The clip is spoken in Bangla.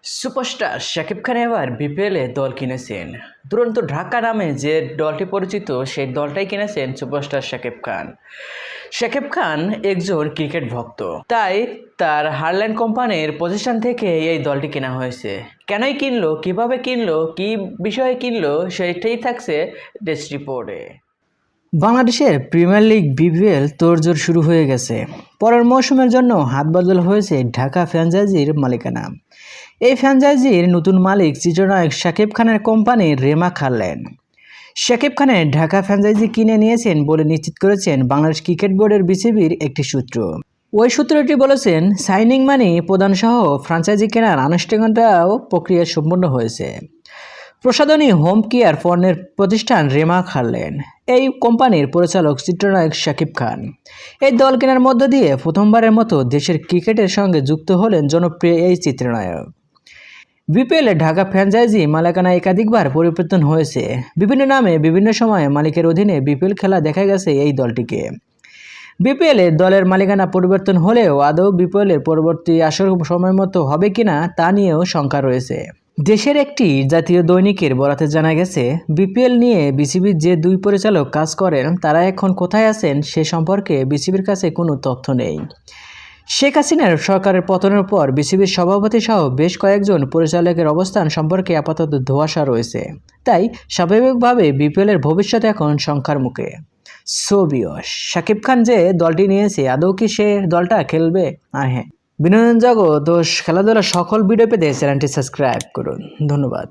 সুপারস্টার শাকিব খান এবার বিপিএলে দল কিনেছেন। দুরন্ত ঢাকা নামে যে দলটি পরিচিত সেই দলটাই কিনেছেন সুপারস্টার শাকিব খান। শাকিব খান একজন ক্রিকেট ভক্ত, তাই তার হারল্যান্ড কোম্পানির প্রতিষ্ঠান থেকে এই দলটি কেনা হয়েছে। কেনই কিনলো, কিভাবে কিনলো, কি বিষয়ে কিনলো, সেটাই থাকছে ডেস্ক রিপোর্টে। বাংলাদেশের প্রিমিয়ার লিগ বিপিএল তোড়জোড় শুরু হয়ে গেছে। পরের মৌসুমের জন্য হাত বদল হয়েছে ঢাকা ফ্র্যাঞ্চাইজির মালিকানা। এই ফ্র্যাঞ্চাইজির নতুন মালিক চিত্রনায়ক শাকিব খানের কোম্পানি রেমাক হারল্যান্ড। শাকিব খানের ঢাকা ফ্র্যাঞ্চাইজি কিনে নিয়েছেন বলে নিশ্চিত করেছেন বাংলাদেশ ক্রিকেট বোর্ডের বিসিবির একটি সূত্র। ওই সূত্রটি বলেছেন, সাইনিং মানি প্রদানসহ ফ্র্যাঞ্চাইজি কেনার আনুষ্ঠানিকতাও প্রক্রিয়া সম্পন্ন হয়েছে। প্রসাধনী হোম কেয়ার পণ্যের প্রতিষ্ঠান রেমাক হারল্যান্ড, এই কোম্পানির পরিচালক চিত্রনায়ক শাকিব খান। এই দল কেনার মধ্য দিয়ে প্রথমবারের মতো দেশের ক্রিকেটের সঙ্গে যুক্ত হলেন জনপ্রিয় এই চিত্রনায়ক। বিপিএলে ঢাকা ফ্র্যাঞ্চাইজি মালিকানা একাধিকবার পরিবর্তন হয়েছে। বিভিন্ন নামে বিভিন্ন সময়ে মালিকের অধীনে বিপিএল খেলা দেখা গেছে এই দলটিকে। বিপিএলে দলের মালিকানা পরিবর্তন হলেও আদৌ বিপিএলের পরবর্তী আসর সময় মতো হবে কিনা তা নিয়েও শঙ্কা রয়েছে। দেশের একটি জাতীয় দৈনিকের বরাতে জানা গেছে, বিপিএল নিয়ে বিসিবির যে দুই পরিচালক কাজ করেন তারা এখন কোথায় আছেন সে সম্পর্কে বিসিবির কাছে কোনো তথ্য নেই। শেখ হাসিনার সরকারের পতনের পর বিসিবির সভাপতি সহ বেশ কয়েকজন পরিচালকের অবস্থান সম্পর্কে আপাতত ধোঁয়াশা রয়েছে। তাই স্বাভাবিকভাবে বিপিএলের ভবিষ্যৎ এখন শঙ্কার মুখে। শাকিব খান যে দলটি নিয়েছে আদৌ কি সে দলটা খেলবে? আর হ্যাঁ, বিনোদন জগৎ ও খেলাধুলার সকল ভিডিও পেতে চ্যানেলটি সাবস্ক্রাইব করুন। ধন্যবাদ।